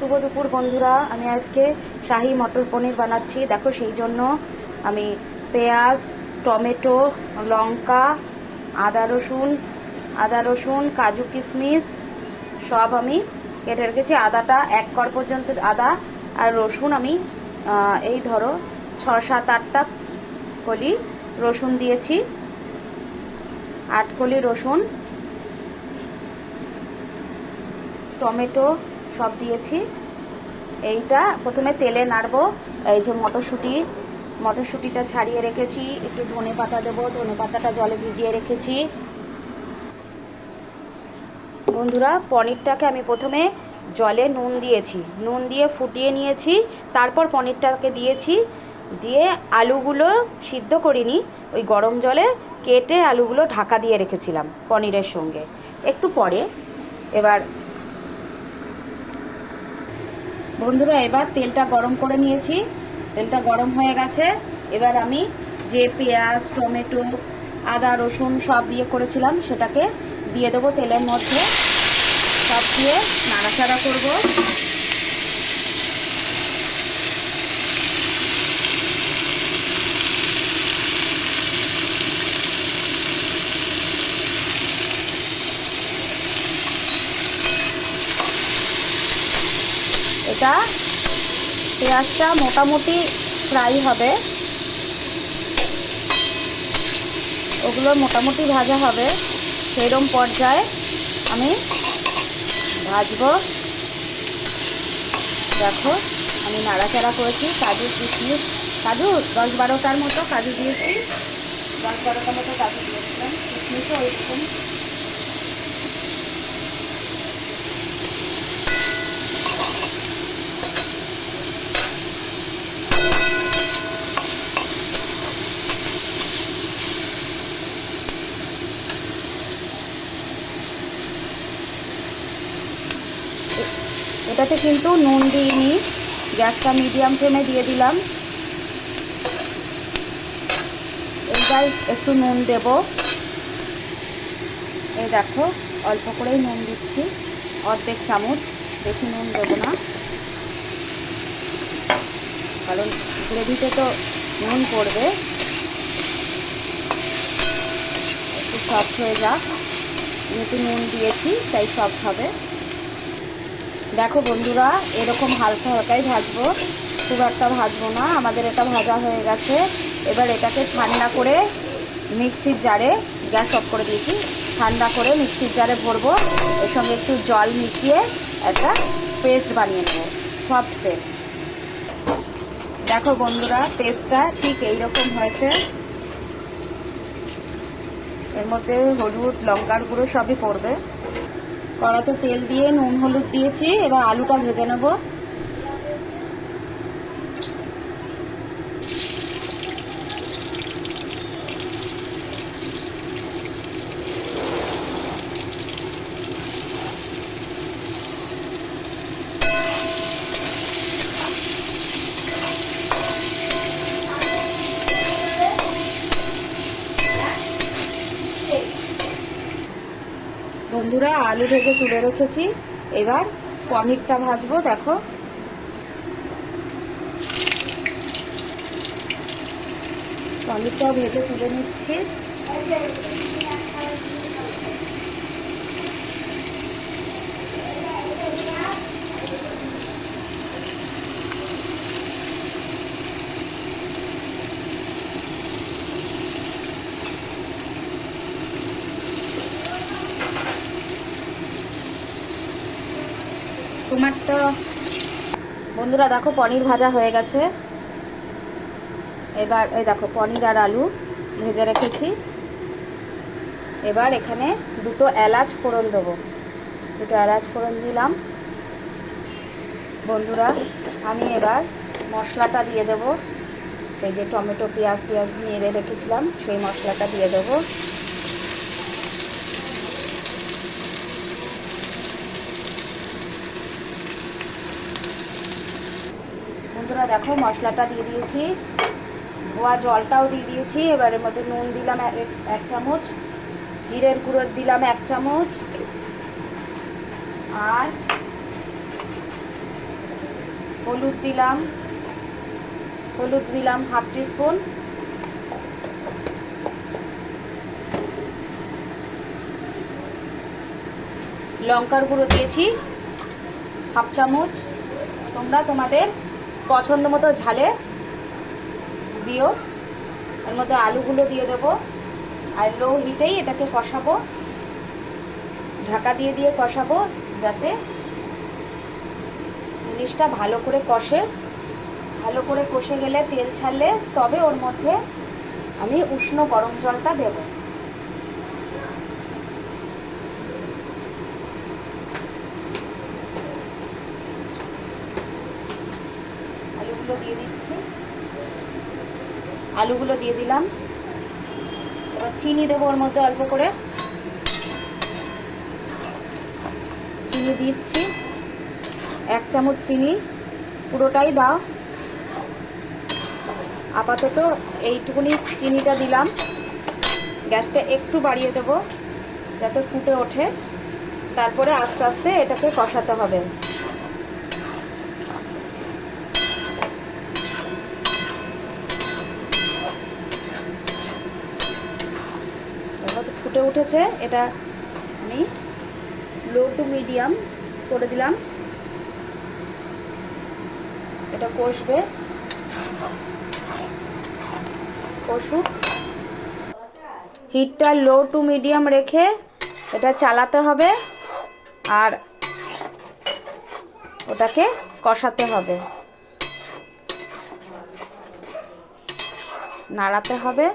শুভ দুপুর বন্ধুরা। আমি আজকে শাহি মটর পনির বানাচ্ছি। দেখো, সেই জন্য আমি পেঁয়াজ, টমেটো, লঙ্কা, আদা রসুন, কাজু কিশমিশ সব আমি কেটে রেখেছি। আদাটা 1 কর পর্যন্ত আদা, আর রসুন আমি এই ধরো 6-7-8টা কলি রসুন দিয়েছি। 8 কলি রসুন, টমেটো সব দিয়েছি। এইটা প্রথমে তেলে নাড়বো। এই যে মটরশুঁটিটা ছাড়িয়ে রেখেছি। একটু ধনে পাতা দেবো, ধনে পাতাটা জলে ভিজিয়ে রেখেছি। বন্ধুরা, পনিরটাকে আমি প্রথমে জলে নুন দিয়েছি, নুন দিয়ে ফুটিয়ে নিয়েছি। তারপর পনিরটাকে দিয়েছি, দিয়ে আলুগুলো সিদ্ধ করিনি, ওই গরম জলে কেটে আলুগুলো ঢাকা দিয়ে রেখেছিলাম পনিরের সঙ্গে। একটু পরে এবার বন্ধুরা, এবার তেলটা গরম করে নিয়েছি, তেলটা গরম হয়ে গেছে। এবার আমি যে পেঁয়াজ, টমেটো, আদা রসুন সব দিয়ে করেছিলাম সেটাকে দিয়ে দেবো তেলের মধ্যে। সব দিয়ে নাড়াচাড়া করব। এটা পেঁয়াজটা মোটামুটি ফ্রাই হবে, ওগুলো মোটামুটি ভাজা হবে। সেইরকম পর্যায়ে আমি ভাজবো। দেখো, আমি নাড়াচাড়া করেছি। কাজু 10-12টার মতো কাজু দিয়েছি, 10-12টার মতো কাজু দিয়েছিলাম। কিশমিশও ওইরকম। এটাতে কিন্তু নুন দিইনি, গ্যাসটা মিডিয়াম ফ্লেমে দিয়ে দিলাম। এইবার একটু নুন দেব। এই দেখো, অল্প করেই নুন দিচ্ছি, অর্ধেক চামচ, বেশি নুন দেবো না, কারণ গ্রেভিতে তো নুন পড়বে। একটু সফট হয়ে যাক, যেহেতু নুন দিয়েছি তাই সফট হবে। দেখো বন্ধুরা, এরকম হালকা হালকাই ভাজবো, খুব একটা ভাজবো না। আমাদের এটা ভাজা হয়ে গেছে। এবার এটাকে ঠান্ডা করে মিক্সির জারে, গ্যাস অফ করে দিয়েছি, ঠান্ডা করে মিক্সির জারে ভরবো। এর সঙ্গে একটু জল মিশিয়ে একটা পেস্ট বানিয়ে নেবো, সফট পেস্ট। দেখো বন্ধুরা, পেস্টটা ঠিক এইরকম হয়েছে। এর মধ্যে হলুদ, লঙ্কার গুঁড়ো সবই পড়বে। কড়াতে তেল দিয়ে নুন হলুদ দিয়েছি। এবার আলুটা ভেজে নেব। বন্ধুরা, আলু ভেজে তুলে রেখেছি। এবার পনিরটা ভাজবো। দেখো, পনিরটাও ভেজে তুলে নিচ্ছি। তোমারটা বন্ধুরা, দেখো পনির ভাজা হয়ে গেছে। এবার এই দেখো, পনির আর আলু ভেজে রেখেছি। এবার এখানে 2টো এলাচ ফোড়ন দেবো, 2টো এলাচ ফোড়ন দিলাম। বন্ধুরা, আমি এবার মশলাটা দিয়ে দেবো। সেই যে টমেটো, পেঁয়াজ নিয়ে রেখেছিলাম, সেই মশলাটা দিয়ে দেবো। বন্ধুরা দেখো, মশলাটা দিয়ে দিয়েছি, ধোয়া জলটাও দিয়ে দিয়েছি। এবার এর মধ্যে নুন দিলাম 1 চামচ, জিরের গুঁড়ো দিলাম 1 চামচ, আর হলুদ দিলাম হাফ টিস্পুন, লঙ্কার গুঁড়ো দিয়েছি হাফ চামচ। তোমরা তোমাদের পছন্দ মতো ঝালে দিও। এর মধ্যে আলুগুলো দিয়ে দেবো আর লো হিটেই এটাকে কষাবো, ঢাকা দিয়ে দিয়ে কষাবো যাতে জিনিসটা ভালো করে কষে গেলে তেল ছাড়লে তবে ওর মধ্যে আমি উষ্ণ গরম জলটা দেব। আলুগুলো দিয়ে দিলাম। এবার চিনি দেবো ওর মধ্যে অল্প করে, চিনি দিচ্ছি 1 চামচ চিনি, পুরোটাই দাও। আপাতত এইটুকুনি চিনিটা দিলাম। গ্যাসটা একটু বাড়িয়ে দেবো যাতে ফুটে ওঠে, তারপরে আস্তে আস্তে এটাকে কষাতে হবে। ফুটে উঠেছে, এটা আমি লো টু মিডিয়াম করে দিলাম। এটা কষুক। হিটটা লো টু মিডিয়াম রেখে এটা চালাতে হবে আর ওটাকে কষাতে হবে, নাড়াতে হবে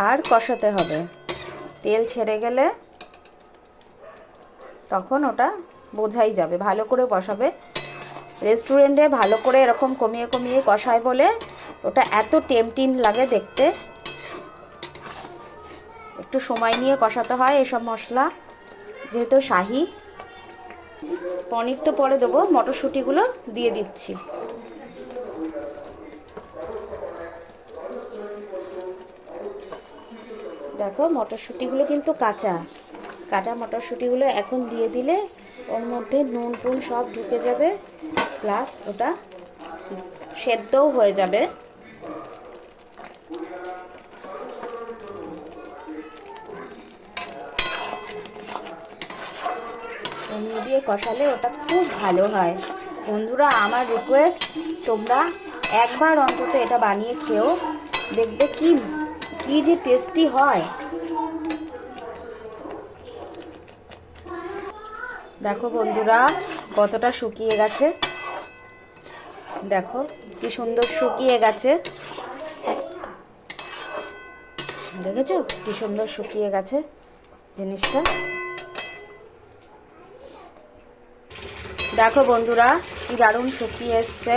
আর কষাতে হবে। তেল ছেড়ে গেলে তখন ওটা বোঝাই যাবে। ভালো করে কষাবে। রেস্টুরেন্টে ভালো করে এরকম কমিয়ে কমিয়ে কষায় বলে ওটা এত টেমটিং লাগে দেখতে। একটু সময় নিয়ে কষাতে হয় এসব মশলা, যেহেতু শাহি। পনির তো পরে দেবো, মটরশুঁটিগুলো দিয়ে দিচ্ছি। দেখো মটরশুঁটিগুলো কিন্তু কাটা মটরশুঁটিগুলো এখন দিয়ে দিলে ওর মধ্যে নুন টুন সব ঢুকে যাবে, প্লাস ওটা সেদ্ধও হয়ে যাবে। এমনি দিয়ে কষালে ওটা খুব ভালো হয়। বন্ধুরা, আমার রিকোয়েস্ট, তোমরা একবার অন্তত এটা বানিয়ে খেও, দেখবে কি যে টেস্টি হয়। দেখো বন্ধুরা কতটা শুকিয়ে গেছে, দেখো কি সুন্দর শুকিয়ে গেছে। দেখেছো কি সুন্দর শুকিয়ে গেছে জিনিসটা। দেখো বন্ধুরা কি দারুণ শুকিয়ে এসছে,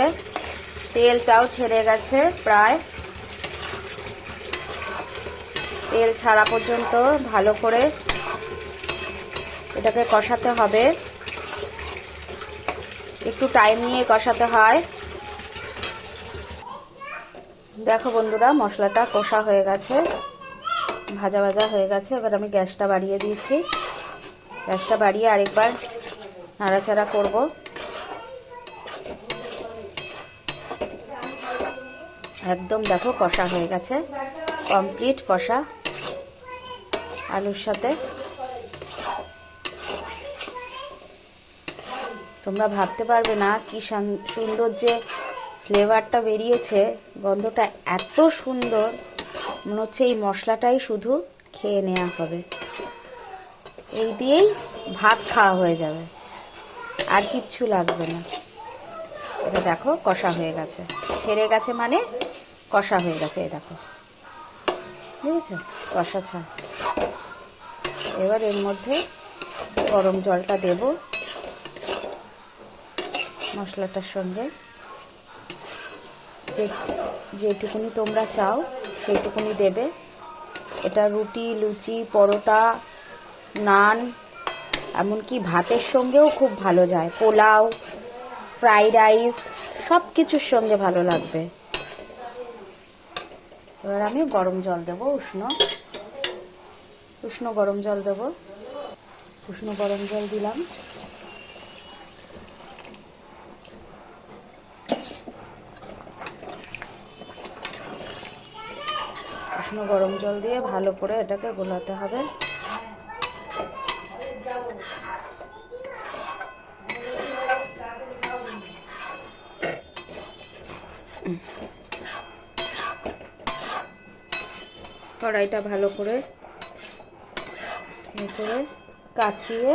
তেলটাও ছেড়ে গেছে প্রায়। তেল ছাড়া পর্যন্ত ভালো করে এটাকে কষাতে হবে, একটু টাইম নিয়ে কষাতে হয়। দেখো বন্ধুরা মশলাটা কষা হয়ে গেছে, ভাজা ভাজা হয়ে গেছে। এবার আমি গ্যাসটা বাড়িয়ে দিয়েছি। গ্যাসটা বাড়িয়ে আরেকবার নাড়াচাড়া করব। একদম দেখো কষা হয়ে গেছে, কমপ্লিট কষা আলুর সাথে। তোমরা ভাবতে পারবে না কি সুন্দর যে ফ্লেভারটা বেরিয়েছে, গন্ধটা এত সুন্দর, মনে হচ্ছে এই মশলাটাই শুধু খেয়ে নেওয়া হবে। এই দিয়েই ভাত খাওয়া হয়ে যাবে, আর কিচ্ছু লাগবে না। এটা দেখো কষা হয়ে গেছে, ছেড়ে গেছে মানে কষা হয়ে গেছে। এই দেখো বুঝেছ, কষা ছাড়। এবার এর মধ্যে গরম জলটা দেব মশলাটার সঙ্গে। যেটুকুনি তোমরা চাও সেইটুকুনি দেবে। এটা রুটি, লুচি, পরোটা, নান, এমনকি ভাতের সঙ্গেও খুব ভালো যায়। পোলাও, ফ্রাইড রাইস, সব কিছুর সঙ্গে ভালো লাগবে। এবার আমি গরম জল দেবো, উষ্ণ গরম জল দেবো। উষ্ণ গরম জল দিলাম। উষ্ণ গরম জল দিয়ে ভালো করে এটাকে গোলাতে হবে। কড়াইটা ভালো করে কাচিয়ে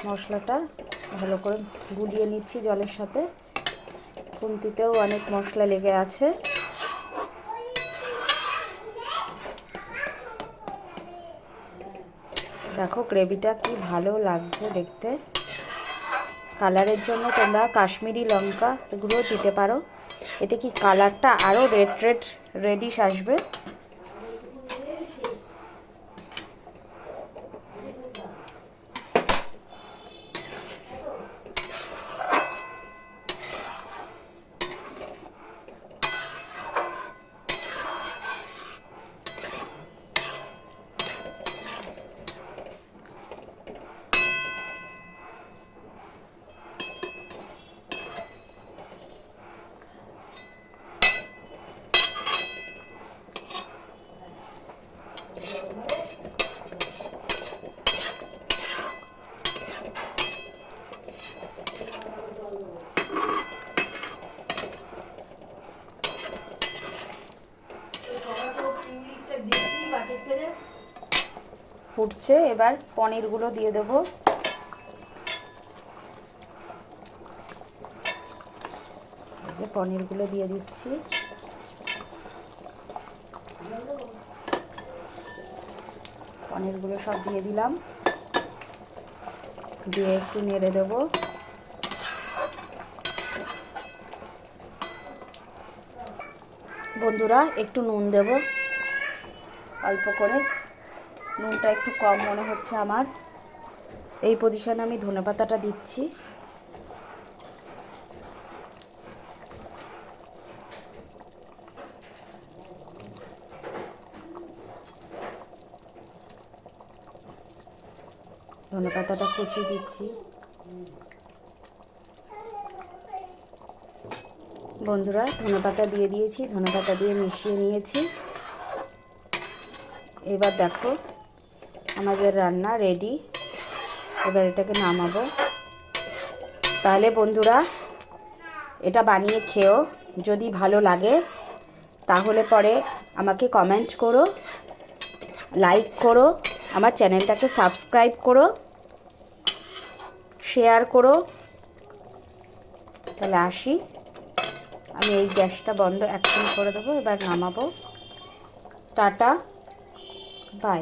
মশলাটা ভালো করে গুলিয়ে নিচ্ছি জলের সাথে। খুন্তিতেও অনেক মশলা লেগে আছে। দেখো গ্রেভিটা কি ভালো লাগছে দেখতে। কালারের জন্য তোমরা কাশ্মীরি লঙ্কা গুঁড়ো দিতে পারো, এতে কি কালারটা আরও রেডিশ আসবে। ফুটছে, এবার পনিরগুলো দিয়ে দেবো। এই যে পনিরগুলো দিয়ে দিচ্ছি। পনিরগুলো সব দিয়ে দিলাম, দিয়ে একটু নেড়ে দেবো। বন্ধুরা একটু নুন দেব অল্প করে, নুনটা একটু কম মনে হচ্ছে আমার। এই পজিশনে আমি ধনেপাতাটা দিচ্ছি। ধনেপাতাটা কুচিয়ে দিচ্ছি। বন্ধুরা ধনেপাতা দিয়ে দিয়েছি, ধনেপাতা দিয়ে মিশিয়ে নিয়েছি। এবার দেখো আমাদের রান্না রেডি। এবার এটাকে নামাবো। তাহলে বন্ধুরা এটা বানিয়ে খেও, যদি ভালো লাগে তাহলে পরে আমাকে কমেন্ট করো, লাইক করো, আমার চ্যানেলটাকে সাবস্ক্রাইব করো, শেয়ার করো। তাহলে আসি, আমি এই গ্যাসটা বন্ধ এখন করে দেবো। এবার নামাবো। Tata, by.